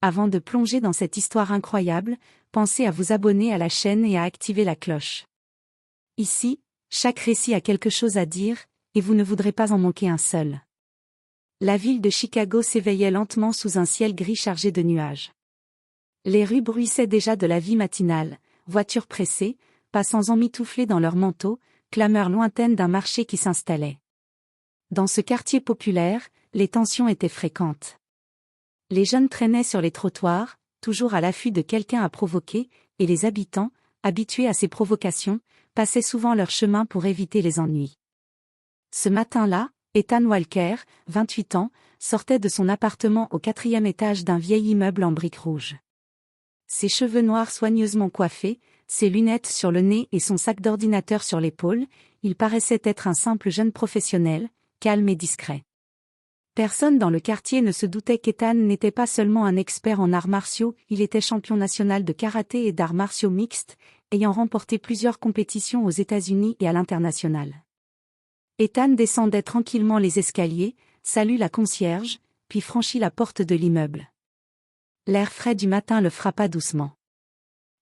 Avant de plonger dans cette histoire incroyable, pensez à vous abonner à la chaîne et à activer la cloche. Ici, chaque récit a quelque chose à dire, et vous ne voudrez pas en manquer un seul. La ville de Chicago s'éveillait lentement sous un ciel gris chargé de nuages. Les rues bruissaient déjà de la vie matinale, voitures pressées, passants emmitouflés dans leurs manteaux, clameurs lointaines d'un marché qui s'installait. Dans ce quartier populaire, les tensions étaient fréquentes. Les jeunes traînaient sur les trottoirs, toujours à l'affût de quelqu'un à provoquer, et les habitants, habitués à ces provocations, passaient souvent leur chemin pour éviter les ennuis. Ce matin-là, Ethan Walker, 28 ans, sortait de son appartement au 4e étage d'un vieil immeuble en briques rouges. Ses cheveux noirs soigneusement coiffés, ses lunettes sur le nez et son sac d'ordinateur sur l'épaule, il paraissait être un simple jeune professionnel, calme et discret. Personne dans le quartier ne se doutait qu'Ethan n'était pas seulement un expert en arts martiaux, il était champion national de karaté et d'arts martiaux mixtes, ayant remporté plusieurs compétitions aux États-Unis et à l'international. Ethan descendait tranquillement les escaliers, salua la concierge, puis franchit la porte de l'immeuble. L'air frais du matin le frappa doucement.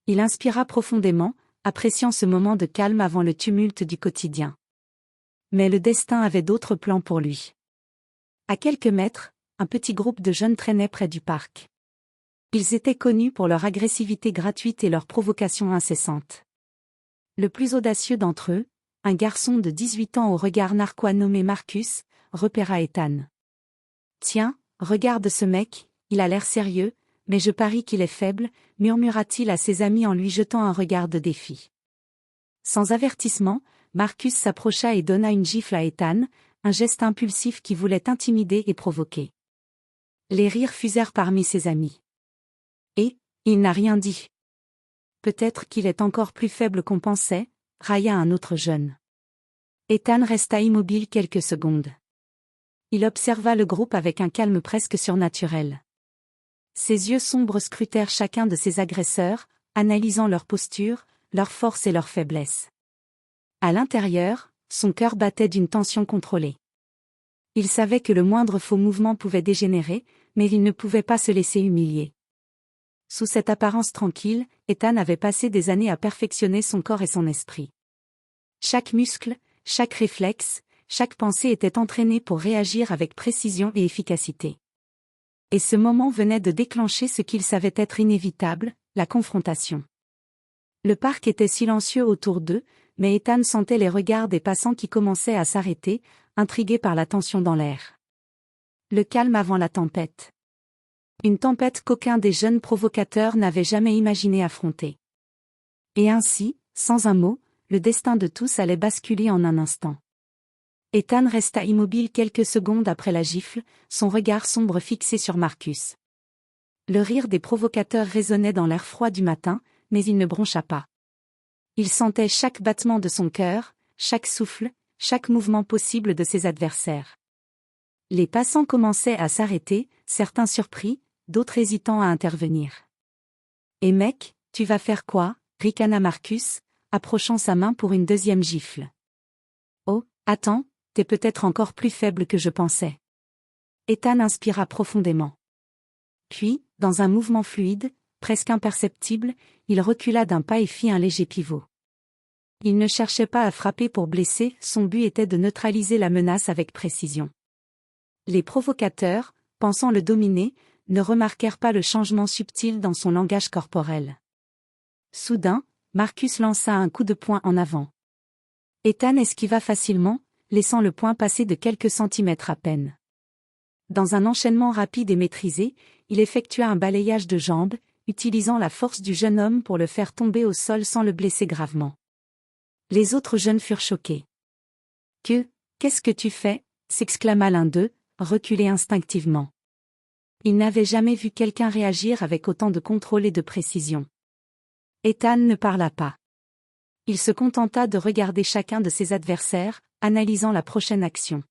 Il inspira profondément, appréciant ce moment de calme avant le tumulte du quotidien. Mais le destin avait d'autres plans pour lui. À quelques mètres, un petit groupe de jeunes traînait près du parc. Ils étaient connus pour leur agressivité gratuite et leurs provocations incessantes. Le plus audacieux d'entre eux, un garçon de 18 ans au regard narquois nommé Marcus, repéra Ethan. « Tiens, regarde ce mec, il a l'air sérieux, mais je parie qu'il est faible, » murmura-t-il à ses amis en lui jetant un regard de défi. Sans avertissement, Marcus s'approcha et donna une gifle à Ethan, un geste impulsif qui voulait intimider et provoquer. Les rires fusèrent parmi ses amis. Et, il n'a rien dit. Peut-être qu'il est encore plus faible qu'on pensait, railla un autre jeune. Ethan resta immobile quelques secondes. Il observa le groupe avec un calme presque surnaturel. Ses yeux sombres scrutèrent chacun de ses agresseurs, analysant leur posture, leur force et leur faiblesse. À l'intérieur, son cœur battait d'une tension contrôlée. Il savait que le moindre faux mouvement pouvait dégénérer, mais il ne pouvait pas se laisser humilier. Sous cette apparence tranquille, Ethan avait passé des années à perfectionner son corps et son esprit. Chaque muscle, chaque réflexe, chaque pensée était entraînée pour réagir avec précision et efficacité. Et ce moment venait de déclencher ce qu'il savait être inévitable, la confrontation. Le parc était silencieux autour d'eux, mais Ethan sentait les regards des passants qui commençaient à s'arrêter, intrigués par la tension dans l'air. Le calme avant la tempête. Une tempête qu'aucun des jeunes provocateurs n'avait jamais imaginé affronter. Et ainsi, sans un mot, le destin de tous allait basculer en un instant. Ethan resta immobile quelques secondes après la gifle, son regard sombre fixé sur Marcus. Le rire des provocateurs résonnait dans l'air froid du matin, mais il ne broncha pas. Il sentait chaque battement de son cœur, chaque souffle, chaque mouvement possible de ses adversaires. Les passants commençaient à s'arrêter, certains surpris, d'autres hésitant à intervenir. « Et mec, tu vas faire quoi » ricana Marcus, approchant sa main pour une deuxième gifle. « Oh, attends, t'es peut-être encore plus faible que je pensais. » Ethan inspira profondément. Puis, dans un mouvement fluide, presque imperceptible, il recula d'un pas et fit un léger pivot. Il ne cherchait pas à frapper pour blesser, son but était de neutraliser la menace avec précision. Les provocateurs, pensant le dominer, ne remarquèrent pas le changement subtil dans son langage corporel. Soudain, Marcus lança un coup de poing en avant. Ethan esquiva facilement, laissant le poing passer de quelques centimètres à peine. Dans un enchaînement rapide et maîtrisé, il effectua un balayage de jambes, utilisant la force du jeune homme pour le faire tomber au sol sans le blesser gravement. Les autres jeunes furent choqués. « Qu'est-ce que tu fais » s'exclama l'un d'eux, reculé instinctivement. Il n'avait jamais vu quelqu'un réagir avec autant de contrôle et de précision. Ethan ne parla pas. Il se contenta de regarder chacun de ses adversaires, analysant la prochaine action.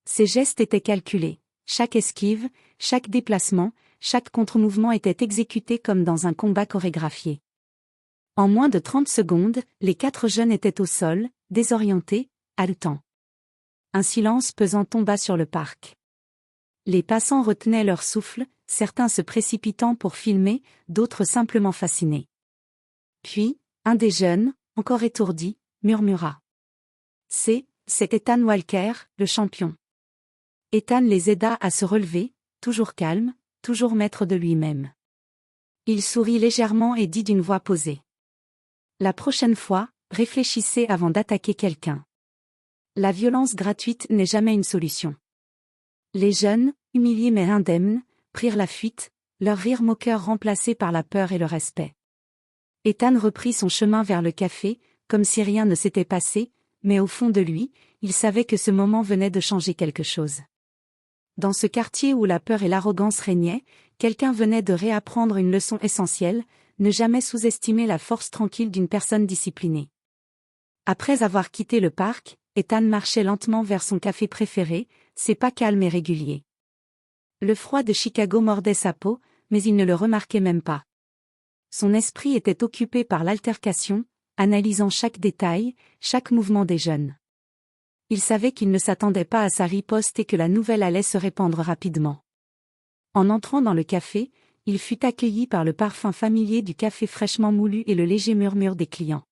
Ses gestes étaient calculés, chaque esquive, chaque déplacement, chaque contre-mouvement était exécuté comme dans un combat chorégraphié. En moins de 30 secondes, les 4 jeunes étaient au sol, désorientés, haletants. Un silence pesant tomba sur le parc. Les passants retenaient leur souffle, certains se précipitant pour filmer, d'autres simplement fascinés. Puis, un des jeunes, encore étourdi, murmura. C'est Ethan Walker, le champion. Ethan les aida à se relever, toujours calme, toujours maître de lui-même. Il sourit légèrement et dit d'une voix posée. La prochaine fois, réfléchissez avant d'attaquer quelqu'un. La violence gratuite n'est jamais une solution. Les jeunes, humiliés mais indemnes, prirent la fuite, leur rire moqueur remplacé par la peur et le respect. Ethan reprit son chemin vers le café, comme si rien ne s'était passé, mais au fond de lui, il savait que ce moment venait de changer quelque chose. Dans ce quartier où la peur et l'arrogance régnaient, quelqu'un venait de réapprendre une leçon essentielle, ne jamais sous-estimer la force tranquille d'une personne disciplinée. Après avoir quitté le parc, Ethan marchait lentement vers son café préféré, ses pas calmes et réguliers. Le froid de Chicago mordait sa peau, mais il ne le remarquait même pas. Son esprit était occupé par l'altercation, analysant chaque détail, chaque mouvement des jeunes. Il savait qu'il ne s'attendait pas à sa riposte et que la nouvelle allait se répandre rapidement. En entrant dans le café, il fut accueilli par le parfum familier du café fraîchement moulu et le léger murmure des clients.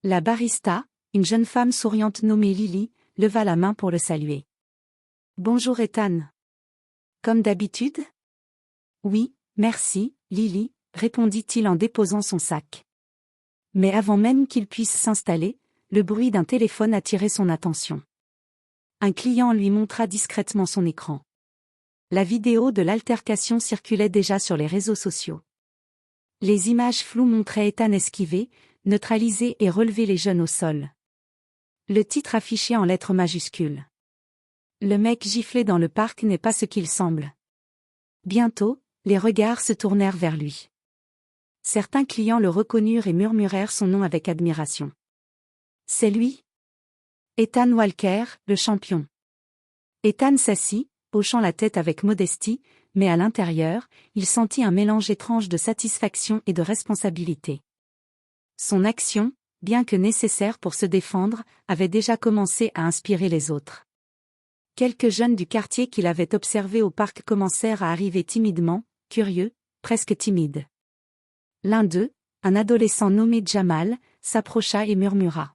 La barista, une jeune femme souriante nommée Lily, leva la main pour le saluer. « Bonjour Ethan. »« Comme d'habitude ?»« Oui, merci, Lily, » répondit-il en déposant son sac. Mais avant même qu'il puisse s'installer, le bruit d'un téléphone attirait son attention. Un client lui montra discrètement son écran. La vidéo de l'altercation circulait déjà sur les réseaux sociaux. Les images floues montraient Ethan esquiver, neutraliser et relever les jeunes au sol. Le titre affiché en lettres majuscules. Le mec giflé dans le parc n'est pas ce qu'il semble. Bientôt, les regards se tournèrent vers lui. Certains clients le reconnurent et murmurèrent son nom avec admiration. C'est lui. Ethan Walker, le champion. Ethan s'assit, hochant la tête avec modestie, mais à l'intérieur, il sentit un mélange étrange de satisfaction et de responsabilité. Son action, bien que nécessaire pour se défendre, avait déjà commencé à inspirer les autres. Quelques jeunes du quartier qu'il avait observés au parc commencèrent à arriver timidement, curieux, presque timides. L'un d'eux, un adolescent nommé Jamal, s'approcha et murmura.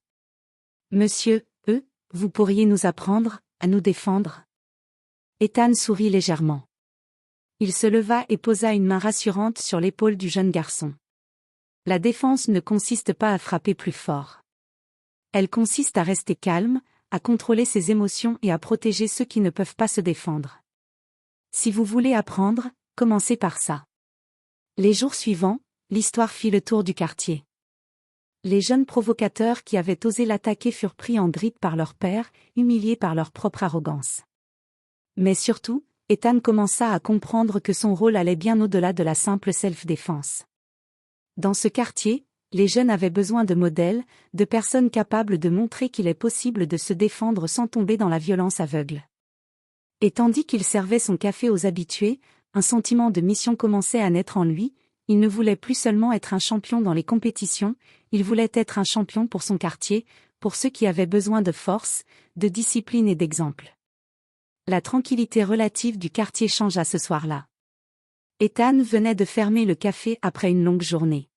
« Monsieur, vous pourriez nous apprendre à nous défendre ?» Ethan sourit légèrement. Il se leva et posa une main rassurante sur l'épaule du jeune garçon. La défense ne consiste pas à frapper plus fort. Elle consiste à rester calme, à contrôler ses émotions et à protéger ceux qui ne peuvent pas se défendre. Si vous voulez apprendre, commencez par ça. Les jours suivants, l'histoire fit le tour du quartier. Les jeunes provocateurs qui avaient osé l'attaquer furent pris en grippe par leur père, humiliés par leur propre arrogance. Mais surtout, Ethan commença à comprendre que son rôle allait bien au-delà de la simple self-défense. Dans ce quartier, les jeunes avaient besoin de modèles, de personnes capables de montrer qu'il est possible de se défendre sans tomber dans la violence aveugle. Et tandis qu'il servait son café aux habitués, un sentiment de mission commençait à naître en lui. Il ne voulait plus seulement être un champion dans les compétitions, il voulait être un champion pour son quartier, pour ceux qui avaient besoin de force, de discipline et d'exemple. La tranquillité relative du quartier changea ce soir-là. Ethan venait de fermer le café après une longue journée.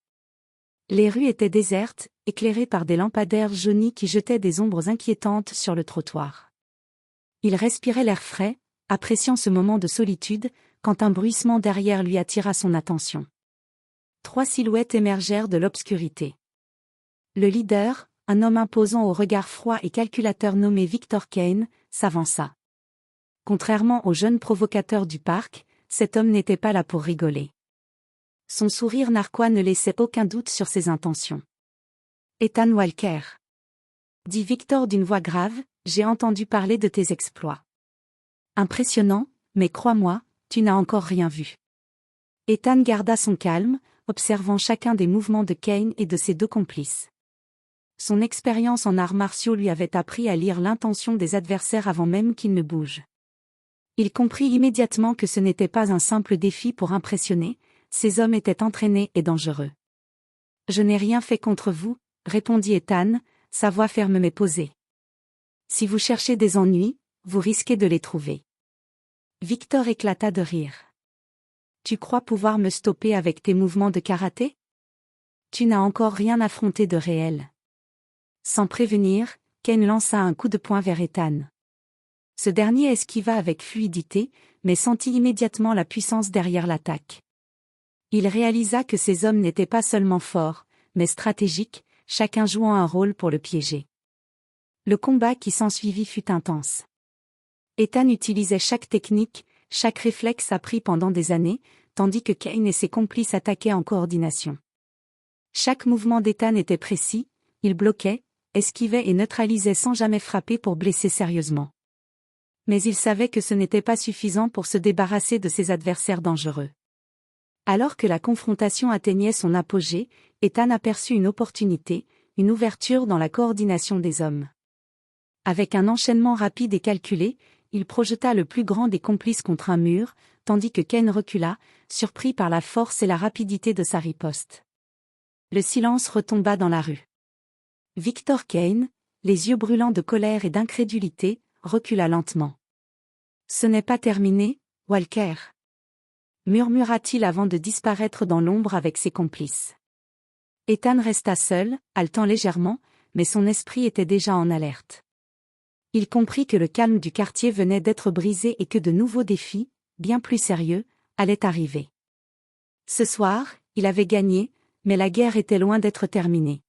Les rues étaient désertes, éclairées par des lampadaires jaunis qui jetaient des ombres inquiétantes sur le trottoir. Il respirait l'air frais, appréciant ce moment de solitude, quand un bruissement derrière lui attira son attention. 3 silhouettes émergèrent de l'obscurité. Le leader, un homme imposant au regard froid et calculateur nommé Victor Kane, s'avança. Contrairement aux jeunes provocateurs du parc, cet homme n'était pas là pour rigoler. Son sourire narquois ne laissait aucun doute sur ses intentions. « Ethan Walker » dit Victor d'une voix grave, « j'ai entendu parler de tes exploits. Impressionnant, mais crois-moi, tu n'as encore rien vu. » Ethan garda son calme, observant chacun des mouvements de Kane et de ses 2 complices. Son expérience en arts martiaux lui avait appris à lire l'intention des adversaires avant même qu'ils ne bougent. Il comprit immédiatement que ce n'était pas un simple défi pour impressionner, ces hommes étaient entraînés et dangereux. « Je n'ai rien fait contre vous, » répondit Ethan, sa voix ferme mais posée. « Si vous cherchez des ennuis, vous risquez de les trouver. » Victor éclata de rire. Tu crois pouvoir me stopper avec tes mouvements de karaté? Tu n'as encore rien affronté de réel. Sans prévenir, Kane lança un coup de poing vers Ethan. Ce dernier esquiva avec fluidité, mais sentit immédiatement la puissance derrière l'attaque. Il réalisa que ces hommes n'étaient pas seulement forts, mais stratégiques, chacun jouant un rôle pour le piéger. Le combat qui s'ensuivit fut intense. Ethan utilisait chaque technique, chaque réflexe appris pendant des années, tandis que Kane et ses complices attaquaient en coordination. Chaque mouvement d'Ethan était précis, il bloquait, esquivait et neutralisait sans jamais frapper pour blesser sérieusement. Mais il savait que ce n'était pas suffisant pour se débarrasser de ses adversaires dangereux. Alors que la confrontation atteignait son apogée, Ethan aperçut une opportunité, une ouverture dans la coordination des hommes. Avec un enchaînement rapide et calculé, il projeta le plus grand des complices contre un mur, tandis que Kane recula, surpris par la force et la rapidité de sa riposte. Le silence retomba dans la rue. Victor Kane, les yeux brûlants de colère et d'incrédulité, recula lentement. « Ce n'est pas terminé, Walker » murmura-t-il avant de disparaître dans l'ombre avec ses complices. Ethan resta seul, haletant légèrement, mais son esprit était déjà en alerte. Il comprit que le calme du quartier venait d'être brisé et que de nouveaux défis, bien plus sérieux, allaient arriver. Ce soir, il avait gagné, mais la guerre était loin d'être terminée.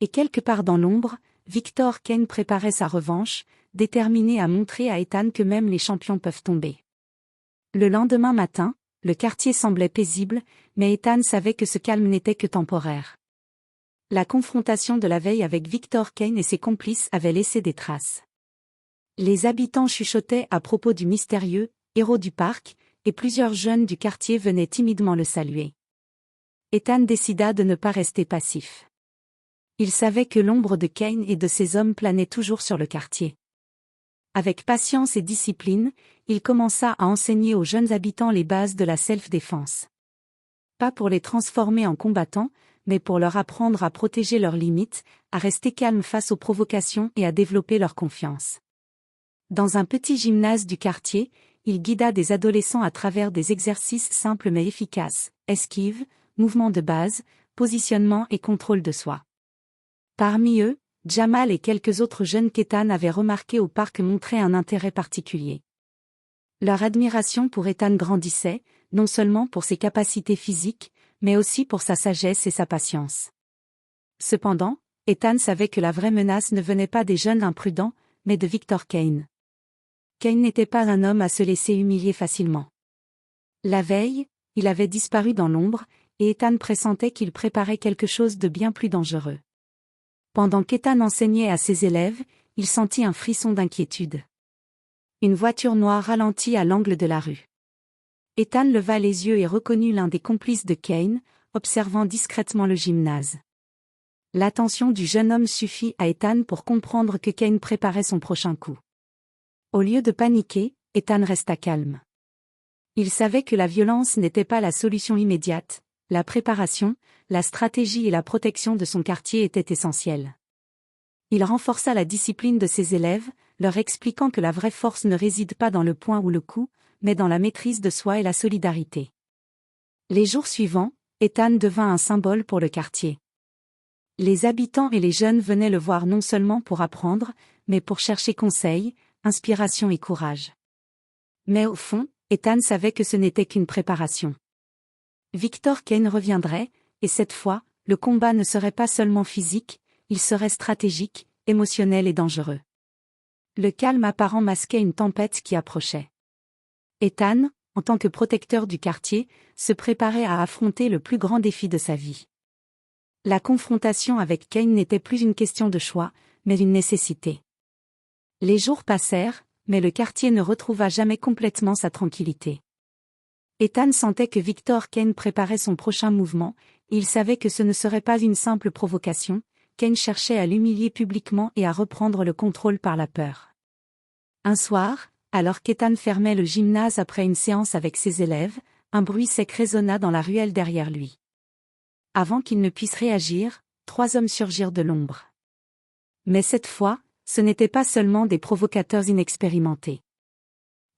Et quelque part dans l'ombre, Victor Kane préparait sa revanche, déterminé à montrer à Ethan que même les champions peuvent tomber. Le lendemain matin, le quartier semblait paisible, mais Ethan savait que ce calme n'était que temporaire. La confrontation de la veille avec Victor Kane et ses complices avait laissé des traces. Les habitants chuchotaient à propos du mystérieux héros du parc, et plusieurs jeunes du quartier venaient timidement le saluer. Ethan décida de ne pas rester passif. Il savait que l'ombre de Kane et de ses hommes planait toujours sur le quartier. Avec patience et discipline, il commença à enseigner aux jeunes habitants les bases de la self-défense. Pas pour les transformer en combattants, mais pour leur apprendre à protéger leurs limites, à rester calmes face aux provocations et à développer leur confiance. Dans un petit gymnase du quartier, il guida des adolescents à travers des exercices simples mais efficaces, esquive, mouvements de base, positionnement et contrôle de soi. Parmi eux, Jamal et quelques autres jeunes qu'Ethan avait remarqués au parc montraient un intérêt particulier. Leur admiration pour Ethan grandissait, non seulement pour ses capacités physiques, mais aussi pour sa sagesse et sa patience. Cependant, Ethan savait que la vraie menace ne venait pas des jeunes imprudents, mais de Victor Kane. Kane n'était pas un homme à se laisser humilier facilement. La veille, il avait disparu dans l'ombre, et Ethan pressentait qu'il préparait quelque chose de bien plus dangereux. Pendant qu'Ethan enseignait à ses élèves, il sentit un frisson d'inquiétude. Une voiture noire ralentit à l'angle de la rue. Ethan leva les yeux et reconnut l'un des complices de Kane, observant discrètement le gymnase. L'attention du jeune homme suffit à Ethan pour comprendre que Kane préparait son prochain coup. Au lieu de paniquer, Ethan resta calme. Il savait que la violence n'était pas la solution immédiate. La préparation, la stratégie et la protection de son quartier étaient essentielles. Il renforça la discipline de ses élèves, leur expliquant que la vraie force ne réside pas dans le poing ou le coup, mais dans la maîtrise de soi et la solidarité. Les jours suivants, Ethan devint un symbole pour le quartier. Les habitants et les jeunes venaient le voir non seulement pour apprendre, mais pour chercher conseil, inspiration et courage. Mais au fond, Ethan savait que ce n'était qu'une préparation. Victor Kane reviendrait, et cette fois, le combat ne serait pas seulement physique, il serait stratégique, émotionnel et dangereux. Le calme apparent masquait une tempête qui approchait. Ethan, en tant que protecteur du quartier, se préparait à affronter le plus grand défi de sa vie. La confrontation avec Kane n'était plus une question de choix, mais une nécessité. Les jours passèrent, mais le quartier ne retrouva jamais complètement sa tranquillité. Ethan sentait que Victor Kane préparait son prochain mouvement, et il savait que ce ne serait pas une simple provocation. Kane cherchait à l'humilier publiquement et à reprendre le contrôle par la peur. Un soir, alors qu'Ethan fermait le gymnase après une séance avec ses élèves, un bruit sec résonna dans la ruelle derrière lui. Avant qu'il ne puisse réagir, 3 hommes surgirent de l'ombre. Mais cette fois, ce n'étaient pas seulement des provocateurs inexpérimentés.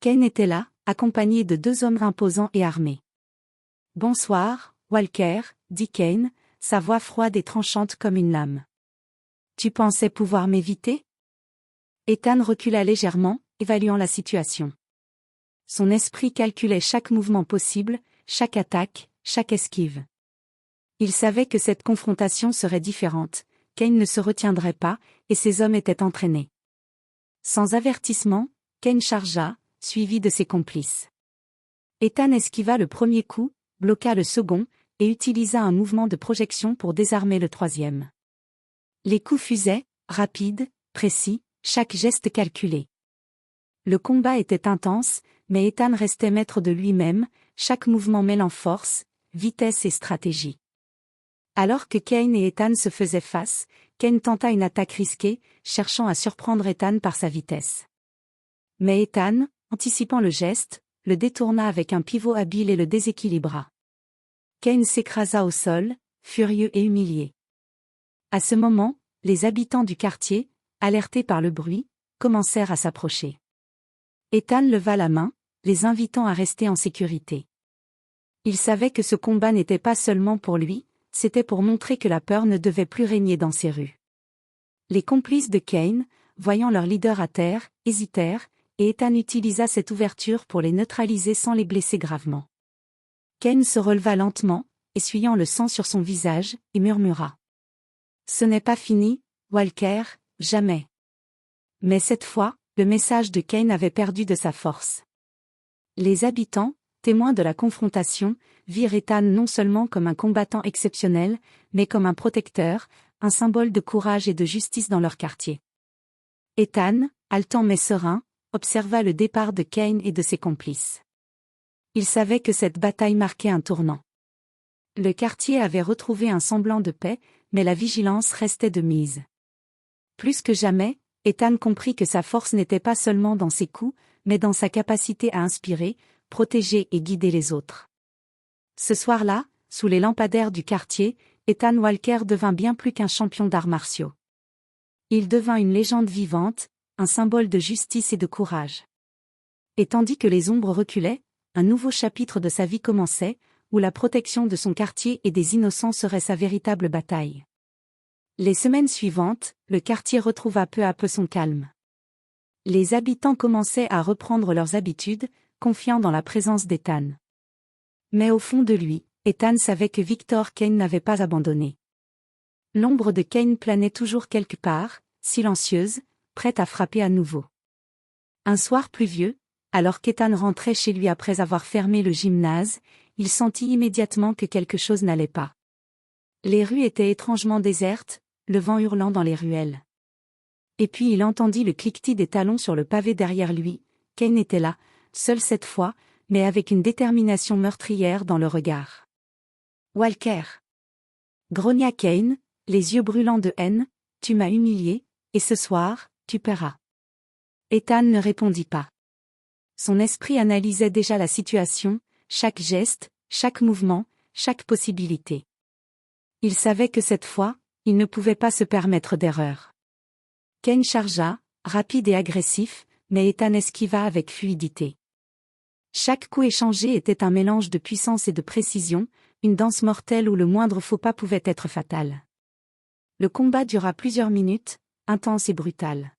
Kane était là, accompagné de 2 hommes imposants et armés. « Bonsoir, Walker, » dit Kane, sa voix froide et tranchante comme une lame. « Tu pensais pouvoir m'éviter ?» Ethan recula légèrement, évaluant la situation. Son esprit calculait chaque mouvement possible, chaque attaque, chaque esquive. Il savait que cette confrontation serait différente, Kane ne se retiendrait pas, et ses hommes étaient entraînés. Sans avertissement, Kane chargea, suivi de ses complices. Ethan esquiva le premier coup, bloqua le second, et utilisa un mouvement de projection pour désarmer le troisième. Les coups fusaient, rapides, précis, chaque geste calculé. Le combat était intense, mais Ethan restait maître de lui-même, chaque mouvement mêlant force, vitesse et stratégie. Alors que Kane et Ethan se faisaient face, Kane tenta une attaque risquée, cherchant à surprendre Ethan par sa vitesse. Mais Ethan, anticipant le geste, le détourna avec un pivot habile et le déséquilibra. Kane s'écrasa au sol, furieux et humilié. À ce moment, les habitants du quartier, alertés par le bruit, commencèrent à s'approcher. Ethan leva la main, les invitant à rester en sécurité. Il savait que ce combat n'était pas seulement pour lui, c'était pour montrer que la peur ne devait plus régner dans ces rues. Les complices de Kane, voyant leur leader à terre, hésitèrent, et Ethan utilisa cette ouverture pour les neutraliser sans les blesser gravement. Kane se releva lentement, essuyant le sang sur son visage, et murmura. « Ce n'est pas fini, Walker, jamais. » Mais cette fois, le message de Kane avait perdu de sa force. Les habitants, témoins de la confrontation, virent Ethan non seulement comme un combattant exceptionnel, mais comme un protecteur, un symbole de courage et de justice dans leur quartier. Ethan, haletant mais serein, observa le départ de Kane et de ses complices. Il savait que cette bataille marquait un tournant. Le quartier avait retrouvé un semblant de paix, mais la vigilance restait de mise. Plus que jamais, Ethan comprit que sa force n'était pas seulement dans ses coups, mais dans sa capacité à inspirer, protéger et guider les autres. Ce soir-là, sous les lampadaires du quartier, Ethan Walker devint bien plus qu'un champion d'arts martiaux. Il devint une légende vivante, un symbole de justice et de courage. Et tandis que les ombres reculaient, un nouveau chapitre de sa vie commençait, où la protection de son quartier et des innocents serait sa véritable bataille. Les semaines suivantes, le quartier retrouva peu à peu son calme. Les habitants commençaient à reprendre leurs habitudes, confiants dans la présence d'Ethan. Mais au fond de lui, Ethan savait que Victor Kane n'avait pas abandonné. L'ombre de Kane planait toujours quelque part, silencieuse, prête à frapper à nouveau. Un soir pluvieux, alors qu'Ethan rentrait chez lui après avoir fermé le gymnase, il sentit immédiatement que quelque chose n'allait pas. Les rues étaient étrangement désertes, le vent hurlant dans les ruelles. Et puis il entendit le cliquetis des talons sur le pavé derrière lui. Kane était là, seul cette fois, mais avec une détermination meurtrière dans le regard. « Walker !» grogna Kane, les yeux brûlants de haine, « Tu m'as humilié, et ce soir, tu paieras. » Ethan ne répondit pas. Son esprit analysait déjà la situation, chaque geste, chaque mouvement, chaque possibilité. Il savait que cette fois, il ne pouvait pas se permettre d'erreur. Kane chargea, rapide et agressif, mais Ethan esquiva avec fluidité. Chaque coup échangé était un mélange de puissance et de précision, une danse mortelle où le moindre faux pas pouvait être fatal. Le combat dura plusieurs minutes, intense et brutal.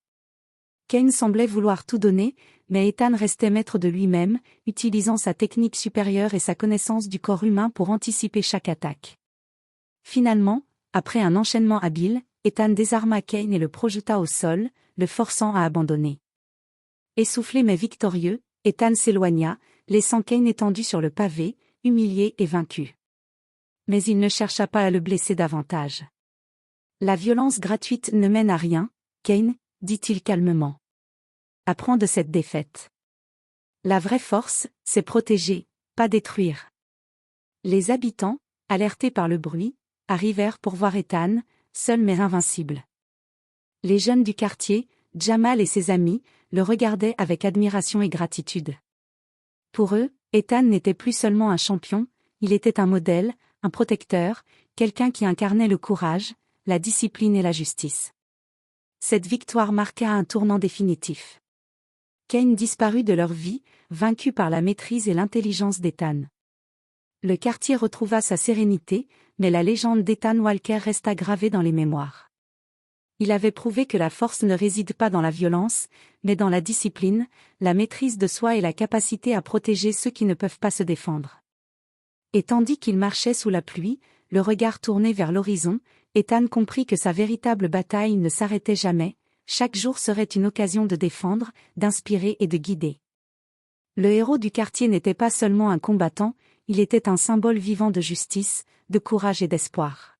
Kane semblait vouloir tout donner, mais Ethan restait maître de lui-même, utilisant sa technique supérieure et sa connaissance du corps humain pour anticiper chaque attaque. Finalement, après un enchaînement habile, Ethan désarma Kane et le projeta au sol, le forçant à abandonner. Essoufflé mais victorieux, Ethan s'éloigna, laissant Kane étendu sur le pavé, humilié et vaincu. Mais il ne chercha pas à le blesser davantage. La violence gratuite ne mène à rien, Kane, dit-il calmement. Apprends de cette défaite. La vraie force, c'est protéger, pas détruire. Les habitants, alertés par le bruit, arrivèrent pour voir Ethan, seul mais invincible. Les jeunes du quartier, Jamal et ses amis, le regardaient avec admiration et gratitude. Pour eux, Ethan n'était plus seulement un champion, il était un modèle, un protecteur, quelqu'un qui incarnait le courage, la discipline et la justice. Cette victoire marqua un tournant définitif. Kane disparut de leur vie, vaincu par la maîtrise et l'intelligence d'Ethan. Le quartier retrouva sa sérénité, mais la légende d'Ethan Walker resta gravée dans les mémoires. Il avait prouvé que la force ne réside pas dans la violence, mais dans la discipline, la maîtrise de soi et la capacité à protéger ceux qui ne peuvent pas se défendre. Et tandis qu'il marchait sous la pluie, le regard tourné vers l'horizon, Ethan comprit que sa véritable bataille ne s'arrêtait jamais, chaque jour serait une occasion de défendre, d'inspirer et de guider. Le héros du quartier n'était pas seulement un combattant, il était un symbole vivant de justice, de courage et d'espoir.